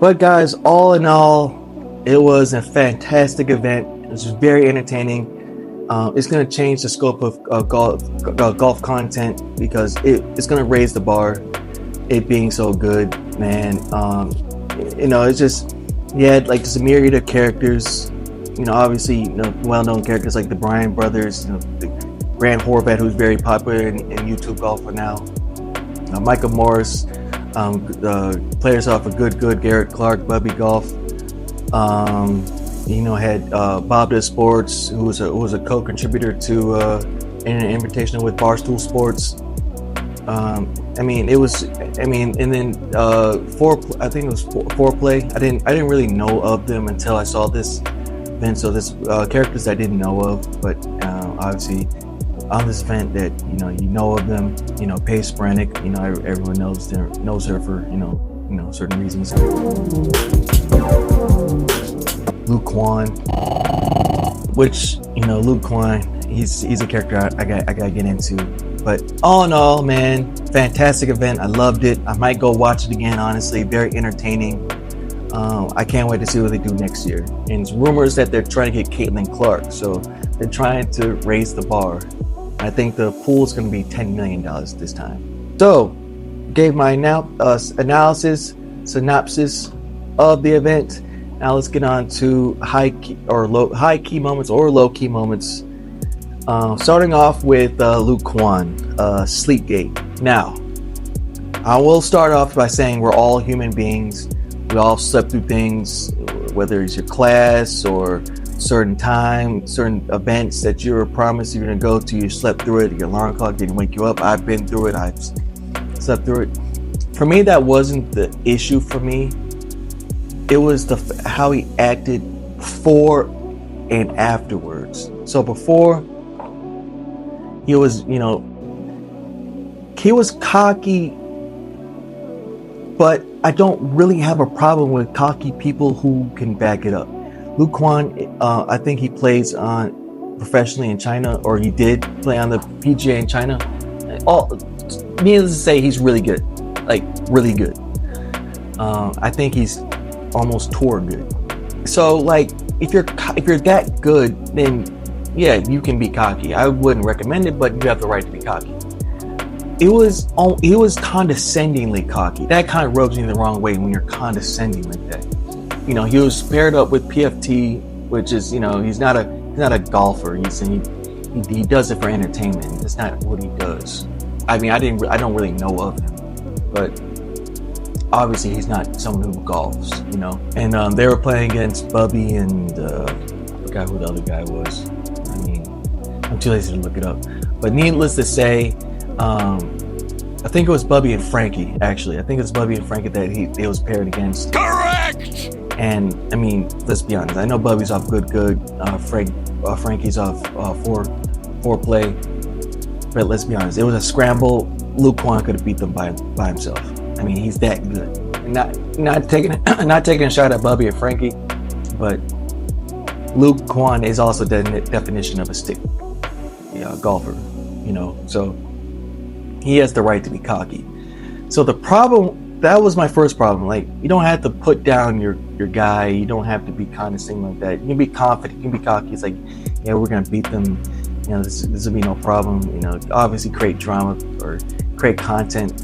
But guys, all in all, it was a fantastic event. It was very entertaining. It's going to change the scope of golf content because it's going to raise the bar. It being so good, man. It's just, like just a myriad of characters. Obviously, well-known characters like the Bryan brothers, the Grant Horvat, who's very popular in YouTube golfer now. Michael Morris, players off a good Garrett Clark, Bubby Golf. Had Bob Does Sports, who was a co-contributor to an Invitational with Barstool Sports. And then Foreplay. I didn't really know of them until I saw this event. So this characters I didn't know of, but obviously on this event that you know of them. Paige Spiranac. Everyone knows her for certain reasons. Luke Kwan, which Luke Kwan, he's a character I gotta get into. But all in all, man, fantastic event. I loved it. I might go watch it again. Honestly, very entertaining. I can't wait to see what they do next year. And it's rumors that they're trying to get Caitlin Clark, so they're trying to raise the bar. I think the pool is going to be $10 million this time. So, gave my synopsis of the event. Now let's get on to high key moments or low key moments. Starting off with Luke Kwan, Sleepgate. Now, I will start off by saying we're all human beings. We all slept through things, whether it's your class or certain time, certain events that you were promised you're going to go to. You slept through it. Your alarm clock didn't wake you up. I've been through it. I've slept through it. For me, that wasn't the issue for me. It was how he acted before and afterwards. So before, he was cocky, but I don't really have a problem with cocky people who can back it up. Luke Kwan, I think he plays professionally in China, or he did play on the PGA in China. Needless to say, he's really good, like really good. I think he's almost tour good. So like, if you're that good, then yeah, you can be cocky. I wouldn't recommend it, but you have the right to be cocky. It was condescendingly cocky. That kind of rubs me the wrong way when you're condescending like that. He was paired up with PFT, which is, he's not a golfer. He does it for entertainment. That's not what he does. I mean, I don't really know of him, but obviously he's not someone who golfs, And they were playing against Bubby and I forgot who the other guy was. I mean, I'm too lazy to look it up. But needless to say, I think it was Bubby and Frankie. Actually, I think it's Bubby and Frankie that he was paired against. Correct. And I mean, let's be honest. I know Bubby's off good. Frankie's off foreplay. But let's be honest. It was a scramble. Luke Kwan could have beat them by himself. I mean, he's that good. And not taking a shot at Bubby and Frankie, but Luke Kwan is also the definition of a stick golfer. So he has the right to be cocky. So the problem. That was my first problem. Like, you don't have to put down your guy. You don't have to be condescending like that. You can be confident. You can be cocky. It's like, yeah, we're gonna beat them. This will be no problem. Obviously create drama or create content.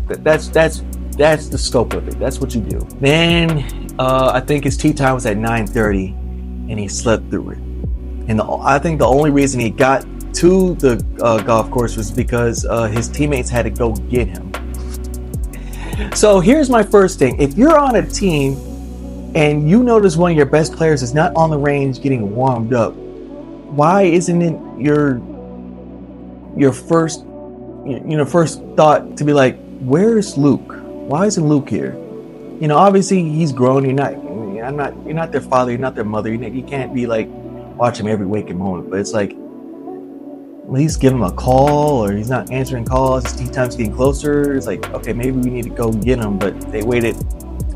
That's the scope of it. That's what you do. Then I think his tee time was at 9:30, and he slept through it. And I think the only reason he got to the golf course was because his teammates had to go get him. So here's my first thing. If you're on a team and you notice one of your best players is not on the range getting warmed up, why isn't it your first thought to be like, where's Luke? Why isn't Luke here? Obviously he's grown. You're not their father. You're not their mother. You can't be like watch him every waking moment. But it's like, at least give him a call, or he's not answering calls. His tee time's getting closer. It's like, okay, maybe we need to go get him. But they waited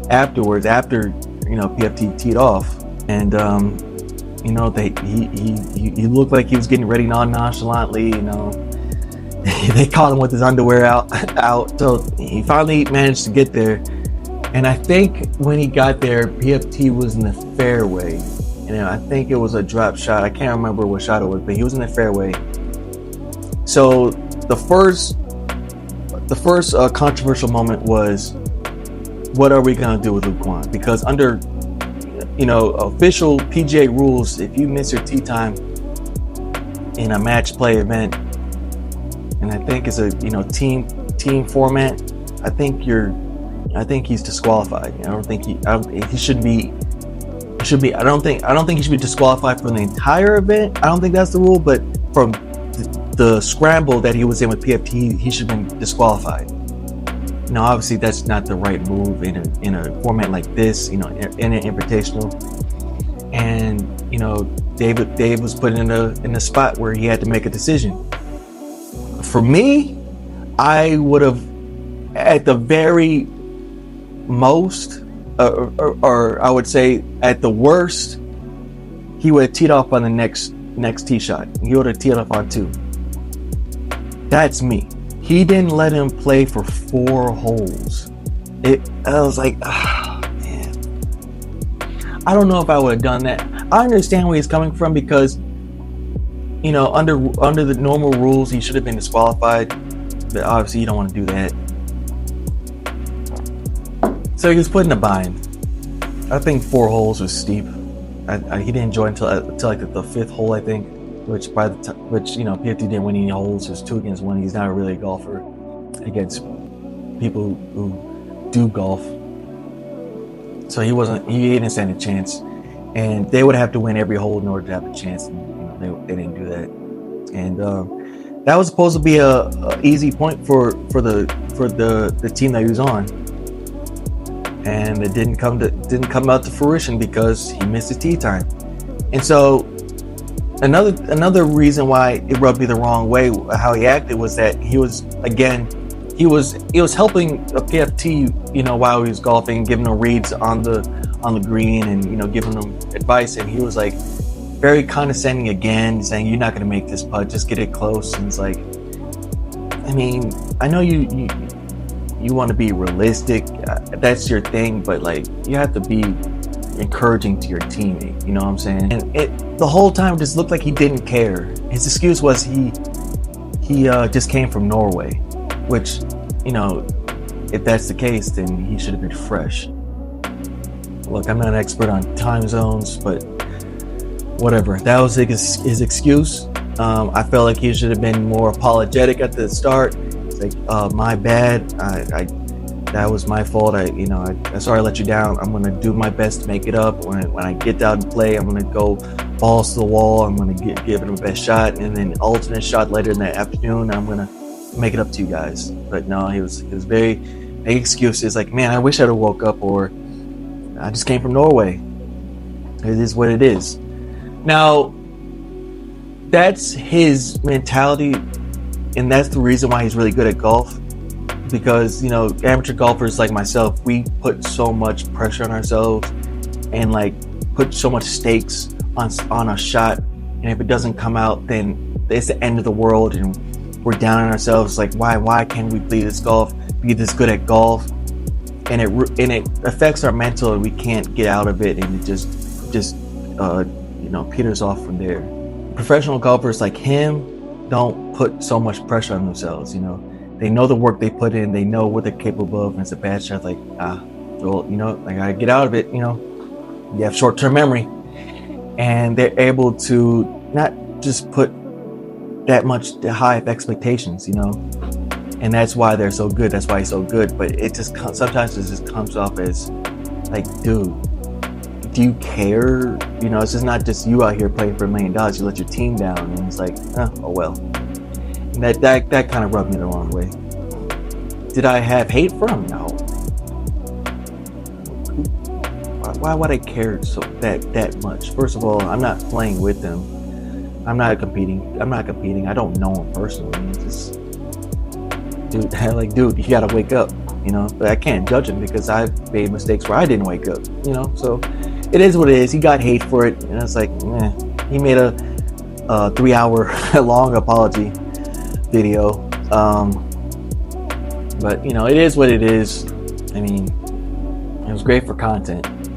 afterwards, after PFT teed off, and he looked like he was getting ready nonchalantly. They caught him with his underwear out. So he finally managed to get there, And I think when he got there, PFT was in the fairway. And I think it was a drop shot. I can't remember what shot it was, but he was in the fairway. So the first controversial moment was, what are we gonna do with Luke Kwan? Because under official PGA rules, if you miss your tee time in a match play event, and I think it's a team format, I think he's disqualified. I don't think he should be. I don't think he should be disqualified from the entire event. I don't think that's the rule, but from the scramble that he was in with PFT, he should have been disqualified. Now, obviously, that's not the right move in a format like this, in an invitational. And Dave was put in a spot where he had to make a decision. For me, I would have, at the very most, or I would say at the worst, he would have teed off on the next tee shot. He would have teed off on 2. That's me. He didn't let him play for 4 holes. I was like, man. I don't know if I would have done that. I understand where he's coming from because, under the normal rules, he should have been disqualified. But obviously, you don't want to do that. So he was put in a bind. I think 4 holes was steep. He didn't join until like the 5th hole, I think. Which PFT didn't win any holes. It was 2 against 1. He's not a really golfer against people who do golf. So he didn't stand a chance. And they would have to win every hole in order to have a chance. And, they didn't do that. And that was supposed to be a easy point for the team that he was on. And it didn't come out to fruition because he missed his tee time. And so another reason why it rubbed me the wrong way how he acted was that he was helping a PFT while he was golfing, giving him reads on the green and giving him advice, and he was like very condescending again, saying, you're not going to make this putt, just get it close. And it's like, I mean, I know you want to be realistic, that's your thing, but like you have to be encouraging to your teammate, you know what I'm saying? And the whole time just looked like he didn't care. His excuse was he just came from Norway, which, if that's the case, then he should have been fresh. Look, I'm not an expert on time zones, but whatever. That was his excuse. I felt like he should have been more apologetic at the start. It's like, my bad. That was my fault. I'm sorry I let you down. I'm going to do my best to make it up. When I get down and play, I'm going to go balls to the wall. I'm going to give it my best shot. And then alternate shot later in the afternoon, I'm going to make it up to you guys. But no, he was very big excuses. Like, man, I wish I'd have woke up, or I just came from Norway. It is what it is. Now, that's his mentality. And that's the reason why he's really good at golf. Because, amateur golfers like myself, we put so much pressure on ourselves and like put so much stakes on a shot. And if it doesn't come out, then it's the end of the world and we're down on ourselves. Like, why can't we play this golf, be this good at golf? And it affects our mental, and we can't get out of it, and it just peters off from there. Professional golfers like him don't put so much pressure on themselves, They know the work they put in. They know what they're capable of. And it's a bad shot. Like, I gotta get out of it. You have short-term memory, and they're able to not just put that much high of expectations. And that's why they're so good. That's why he's so good. But sometimes it just comes off as like, dude, do you care? It's just not just you out here playing for $1 million. You let your team down, and it's like, oh well. And that kind of rubbed me the wrong way. Did I have hate for him? No. Why would I care that much? First of all, I'm not playing with him. I'm not competing. I don't know him personally. It's just, dude, you gotta wake up. But I can't judge him because I've made mistakes where I didn't wake up. So it is what it is. He got hate for it, and it's like, he made a 3-hour long apology video. But it is what it is. I mean, It was great for content.